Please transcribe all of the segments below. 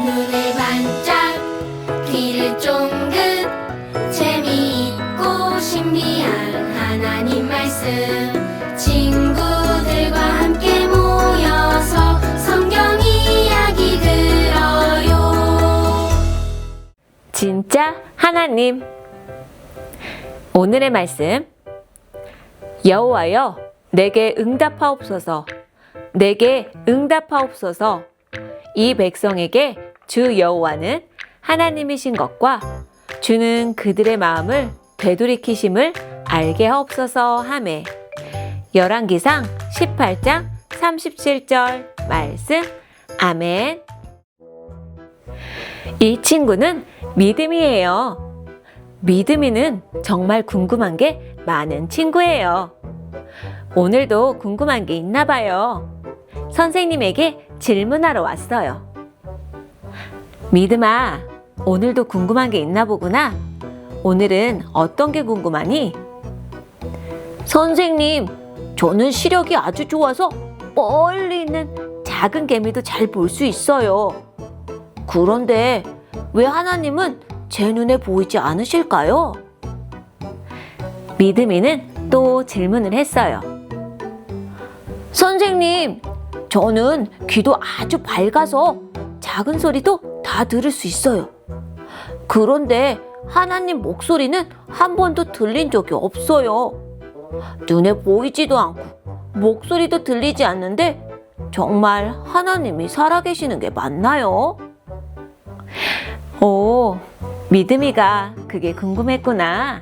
눈을 반짝 귀를 쫑긋 재미있고 신비한 하나님 말씀 친구들과 함께 모여서 성경 이야기 들어요. 진짜 하나님. 오늘의 말씀. 여호와여 내게 응답하옵소서. 내게 응답하옵소서. 이 백성에게 주 여호와는 하나님이신 것과 주는 그들의 마음을 되돌이키심을 알게 하옵소서 하매. 열왕기상 18장 37절 말씀. 아멘. 이 친구는 믿음이에요. 믿음이는 정말 궁금한 게 많은 친구예요. 오늘도 궁금한 게 있나 봐요. 선생님에게 질문하러 왔어요. 믿음아, 오늘도 궁금한 게 있나 보구나. 오늘은 어떤 게 궁금하니? 선생님, 저는 시력이 아주 좋아서 멀리 있는 작은 개미도 잘 볼 수 있어요. 그런데 왜 하나님은 제 눈에 보이지 않으실까요? 믿음이는 또 질문을 했어요. 선생님, 저는 귀도 아주 밝아서 작은 소리도 다 들을 수 있어요. 그런데 하나님 목소리는 한 번도 들린 적이 없어요. 눈에 보이지도 않고 목소리도 들리지 않는데 정말 하나님이 살아계시는 게 맞나요? 오, 믿음이가 그게 궁금했구나.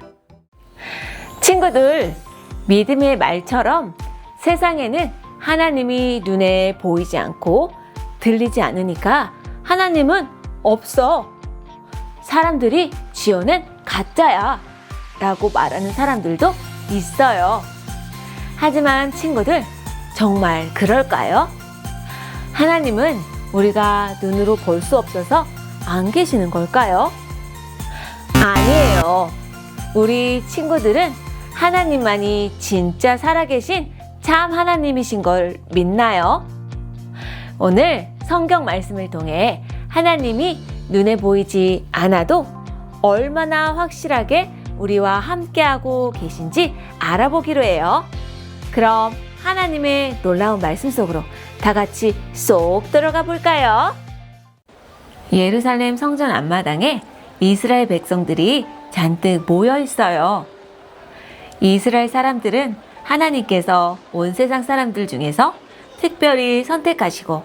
친구들, 믿음의 말처럼 세상에는 하나님이 눈에 보이지 않고 들리지 않으니까 하나님은 없어. 사람들이 지어낸 가짜야 라고 말하는 사람들도 있어요. 하지만 친구들, 정말 그럴까요? 하나님은 우리가 눈으로 볼 수 없어서 안 계시는 걸까요? 아니에요. 우리 친구들은 하나님만이 진짜 살아계신 참 하나님이신 걸 믿나요? 오늘 성경 말씀을 통해 하나님이 눈에 보이지 않아도 얼마나 확실하게 우리와 함께하고 계신지 알아보기로 해요. 그럼 하나님의 놀라운 말씀 속으로 다 같이 쏙 들어가 볼까요? 예루살렘 성전 앞마당에 이스라엘 백성들이 잔뜩 모여 있어요. 이스라엘 사람들은 하나님께서 온 세상 사람들 중에서 특별히 선택하시고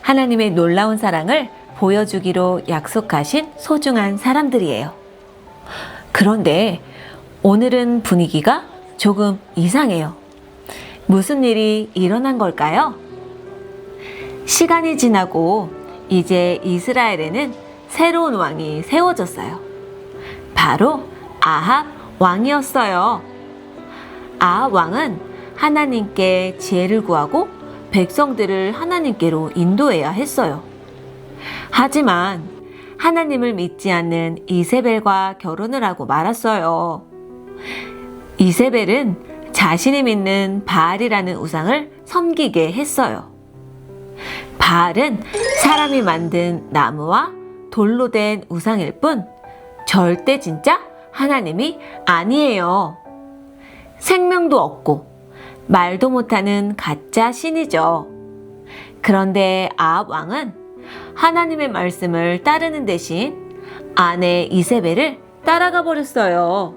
하나님의 놀라운 사랑을 보여주기로 약속하신 소중한 사람들이에요. 그런데 오늘은 분위기가 조금 이상해요. 무슨 일이 일어난 걸까요? 시간이 지나고 이제 이스라엘에는 새로운 왕이 세워졌어요. 바로 아합 왕이었어요. 아합 왕은 하나님께 지혜를 구하고 백성들을 하나님께로 인도해야 했어요. 하지만 하나님을 믿지 않는 이세벨과 결혼을 하고 말았어요. 이세벨은 자신이 믿는 바알이라는 우상을 섬기게 했어요. 바알은 사람이 만든 나무와 돌로 된 우상일 뿐 절대 진짜 하나님이 아니에요. 생명도 없고 말도 못하는 가짜 신이죠. 그런데 아합 왕은 하나님의 말씀을 따르는 대신 아내 이세벨을 따라가 버렸어요.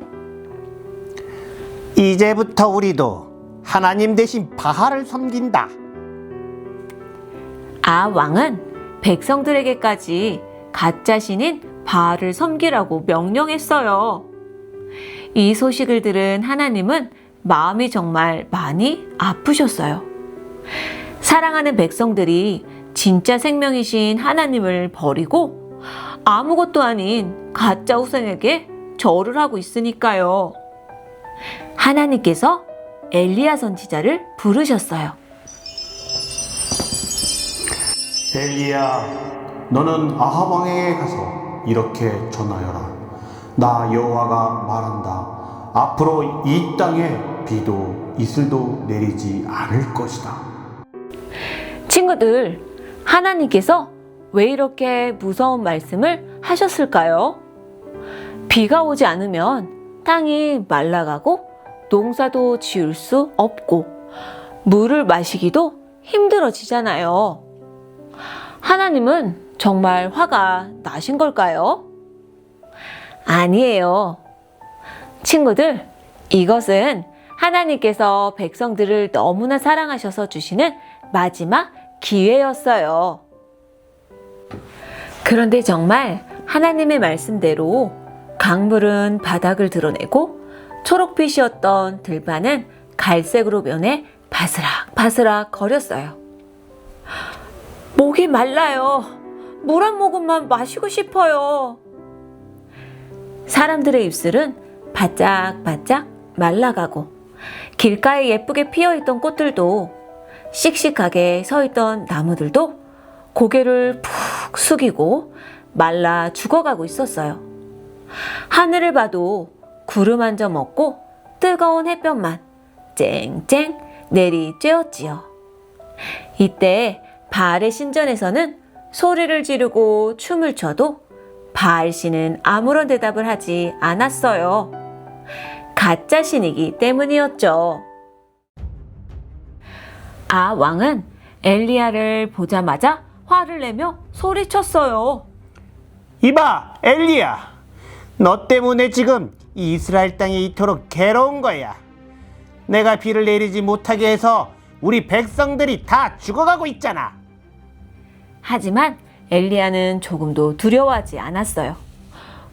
이제부터 우리도 하나님 대신 바알을 섬긴다. 아합 왕은 백성들에게까지 가짜 신인 바알을 섬기라고 명령했어요. 이 소식을 들은 하나님은 마음이 정말 많이 아프셨어요. 사랑하는 백성들이 진짜 생명이신 하나님을 버리고 아무것도 아닌 가짜 우상에게 절을 하고 있으니까요. 하나님께서 엘리야 선지자를 부르셨어요. 엘리야, 너는 아합 왕에게 가서 이렇게 전하여라. 나 여호와가 말한다. 앞으로 이 땅에 비도 이슬도 내리지 않을 것이다. 친구들, 하나님께서 왜 이렇게 무서운 말씀을 하셨을까요? 비가 오지 않으면 땅이 말라가고 농사도 지을 수 없고 물을 마시기도 힘들어지잖아요. 하나님은 정말 화가 나신 걸까요? 아니에요. 친구들, 이것은 하나님께서 백성들을 너무나 사랑하셔서 주시는 마지막 기회였어요. 그런데 정말 하나님의 말씀대로 강물은 바닥을 드러내고 초록빛이었던 들판은 갈색으로 변해 바스락바스락 거렸어요. 목이 말라요. 물 한 모금만 마시고 싶어요. 사람들의 입술은 바짝바짝 말라가고 길가에 예쁘게 피어있던 꽃들도 씩씩하게 서있던 나무들도 고개를 푹 숙이고 말라 죽어가고 있었어요. 하늘을 봐도 구름 한 점 없고 뜨거운 햇볕만 쨍쨍 내리쬐었지요. 이때 바알의 신전에서는 소리를 지르고 춤을 춰도 바알 신은 아무런 대답을 하지 않았어요. 가짜 신이기 때문이었죠. 아 왕은 엘리야를 보자마자 화를 내며 소리쳤어요. 이봐, 엘리야. 너 때문에 지금 이스라엘 땅이 이토록 괴로운 거야. 내가 비를 내리지 못하게 해서 우리 백성들이 다 죽어가고 있잖아. 하지만 엘리야는 조금도 두려워하지 않았어요.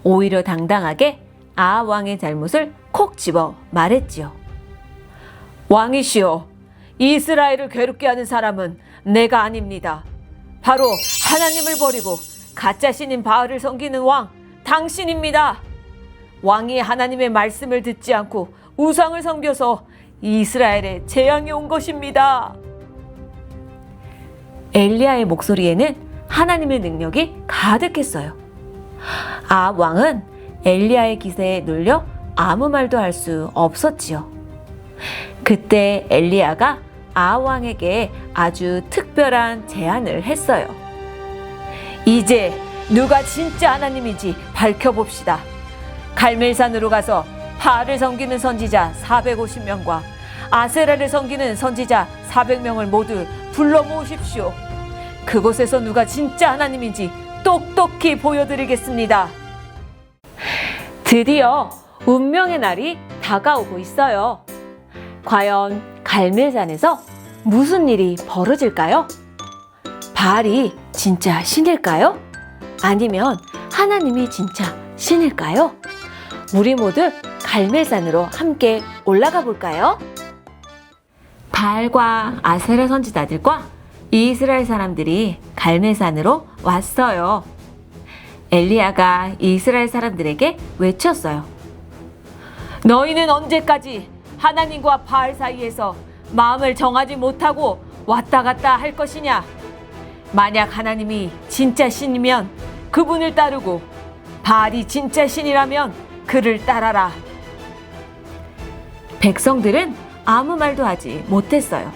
오히려 당당하게 아합 왕의 잘못을 콕 집어 말했지요. 왕이시여, 이스라엘을 괴롭게 하는 사람은 내가 아닙니다. 바로 하나님을 버리고 가짜 신인 바알을 섬기는 왕, 당신입니다. 왕이 하나님의 말씀을 듣지 않고 우상을 섬겨서 이스라엘에 재앙이 온 것입니다. 엘리야의 목소리에는 하나님의 능력이 가득했어요. 아합 왕은 엘리야의 기세에 눌려 아무 말도 할 수 없었지요. 그때 엘리야가 아합 왕에게 아주 특별한 제안을 했어요. 이제 누가 진짜 하나님인지 밝혀봅시다. 갈멜산으로 가서 바알을 섬기는 선지자 450명과 아세라를 섬기는 선지자 400명을 모두 불러 모으십시오. 그곳에서 누가 진짜 하나님인지 똑똑히 보여드리겠습니다. 드디어 운명의 날이 다가오고 있어요. 과연 갈멜산에서 무슨 일이 벌어질까요? 바알이 진짜 신일까요? 아니면 하나님이 진짜 신일까요? 우리 모두 갈멜산으로 함께 올라가 볼까요? 바알과 아세라 선지자들과 이스라엘 사람들이 갈멜산으로 왔어요. 엘리야가 이스라엘 사람들에게 외쳤어요. 너희는 언제까지 하나님과 바알 사이에서 마음을 정하지 못하고 왔다 갔다 할 것이냐? 만약 하나님이 진짜 신이면 그분을 따르고 바알이 진짜 신이라면 그를 따라라. 백성들은 아무 말도 하지 못했어요.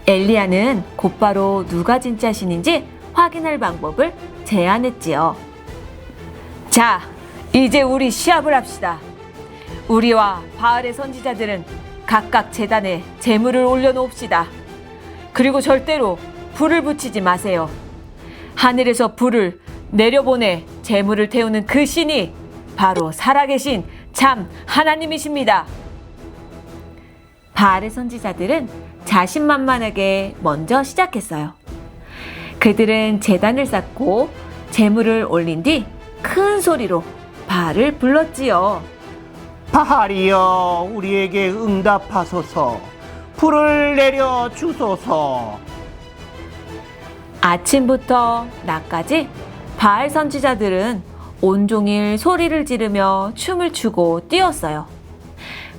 엘리야는 곧바로 누가 진짜 신인지 확인할 방법을 제안했지요. 자, 이제 우리 시합을 합시다. 우리와 바알의 선지자들은 각각 제단에 제물을 올려놓읍시다. 그리고 절대로 불을 붙이지 마세요. 하늘에서 불을 내려보내 제물을 태우는 그 신이 바로 살아계신 참 하나님이십니다. 바알의 선지자들은 자신만만하게 먼저 시작했어요. 그들은 제단을 쌓고 제물을 올린 뒤 큰 소리로 바알을 불렀지요. 바알이여, 우리에게 응답하소서. 불을 내려 주소서. 아침부터 낮까지 바알 선지자들은 온종일 소리를 지르며 춤을 추고 뛰었어요.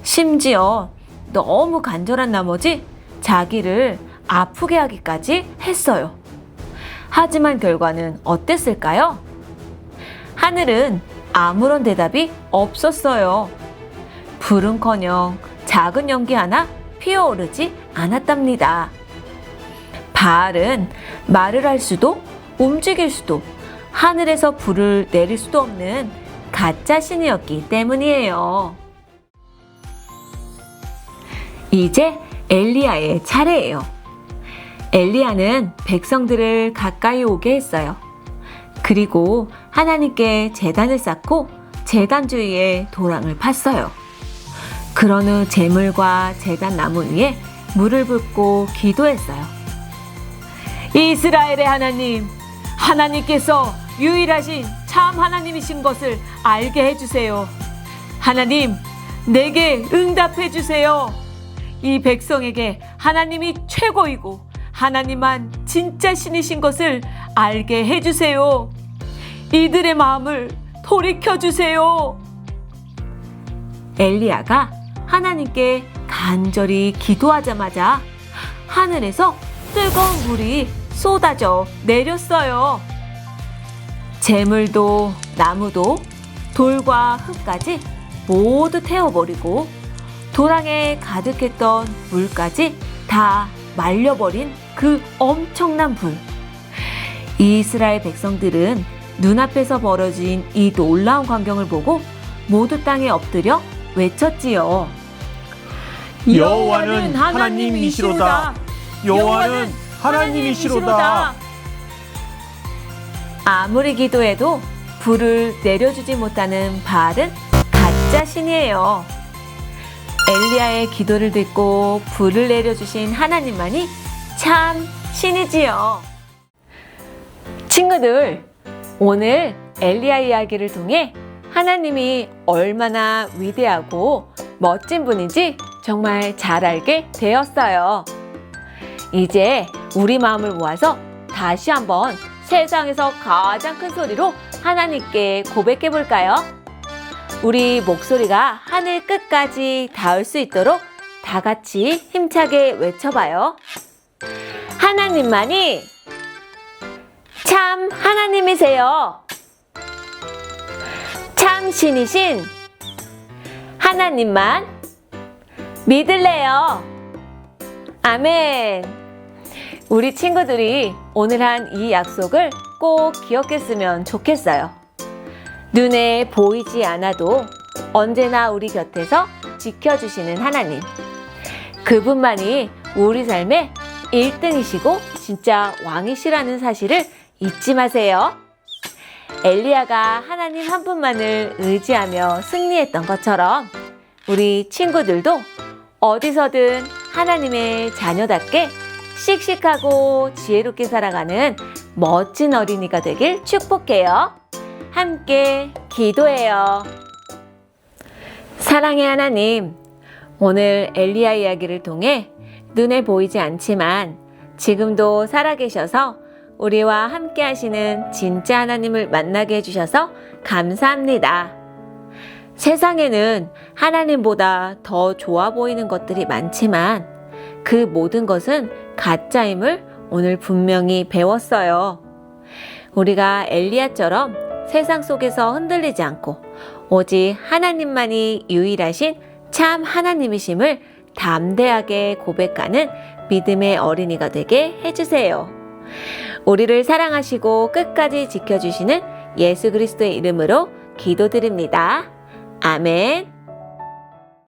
심지어 너무 간절한 나머지 자기를 아프게 하기까지 했어요. 하지만 결과는 어땠을까요? 하늘은 아무런 대답이 없었어요. 불은커녕 작은 연기 하나 피어오르지 않았답니다. 바알은 말을 할 수도 움직일 수도 하늘에서 불을 내릴 수도 없는 가짜 신이었기 때문이에요. 이제 엘리야의 차례예요. 엘리야는 백성들을 가까이 오게 했어요. 그리고 하나님께 제단을 쌓고 제단 주위에 도랑을 팠어요. 그런 후 제물과 제단 나무 위에 물을 붓고 기도했어요. 이스라엘의 하나님, 하나님께서 유일하신 참 하나님이신 것을 알게 해주세요. 하나님, 내게 응답해 주세요. 이 백성에게 하나님이 최고이고 하나님만 진짜 신이신 것을 알게 해주세요. 이들의 마음을 돌이켜 주세요. 엘리야가 하나님께 간절히 기도하자마자 하늘에서 뜨거운 물이 쏟아져 내렸어요. 재물도 나무도 돌과 흙까지 모두 태워버리고 도랑에 가득했던 물까지 다 말려버린 그 엄청난 불. 이스라엘 백성들은 눈앞에서 벌어진 이 놀라운 광경을 보고 모두 땅에 엎드려 외쳤지요. 여호와는 하나님이시로다. 여호와는 하나님이시로다. 아무리 기도해도 불을 내려주지 못하는 바알은 가짜 신이에요. 엘리야의 기도를 듣고 불을 내려주신 하나님만이 참 신이지요. 친구들, 오늘 엘리야 이야기를 통해 하나님이 얼마나 위대하고 멋진 분인지 정말 잘 알게 되었어요. 이제 우리 마음을 모아서 다시 한번 세상에서 가장 큰 소리로 하나님께 고백해 볼까요? 우리 목소리가 하늘 끝까지 닿을 수 있도록 다 같이 힘차게 외쳐봐요. 하나님만이 참 하나님이세요. 참 신이신 하나님만 믿을래요. 아멘. 우리 친구들이 오늘 한 이 약속을 꼭 기억했으면 좋겠어요. 눈에 보이지 않아도 언제나 우리 곁에서 지켜주시는 하나님. 그분만이 우리 삶의 1등이시고 진짜 왕이시라는 사실을 잊지 마세요. 엘리야가 하나님 한 분만을 의지하며 승리했던 것처럼 우리 친구들도 어디서든 하나님의 자녀답게 씩씩하고 지혜롭게 살아가는 멋진 어린이가 되길 축복해요. 함께 기도해요. 사랑의 하나님, 오늘 엘리야 이야기를 통해 눈에 보이지 않지만 지금도 살아계셔서 우리와 함께 하시는 진짜 하나님을 만나게 해주셔서 감사합니다. 세상에는 하나님보다 더 좋아 보이는 것들이 많지만 그 모든 것은 가짜임을 오늘 분명히 배웠어요. 우리가 엘리야처럼 세상 속에서 흔들리지 않고 오직 하나님만이 유일하신 참 하나님이심을 담대하게 고백하는 믿음의 어린이가 되게 해주세요. 우리를 사랑하시고 끝까지 지켜주시는 예수 그리스도의 이름으로 기도드립니다. 아멘.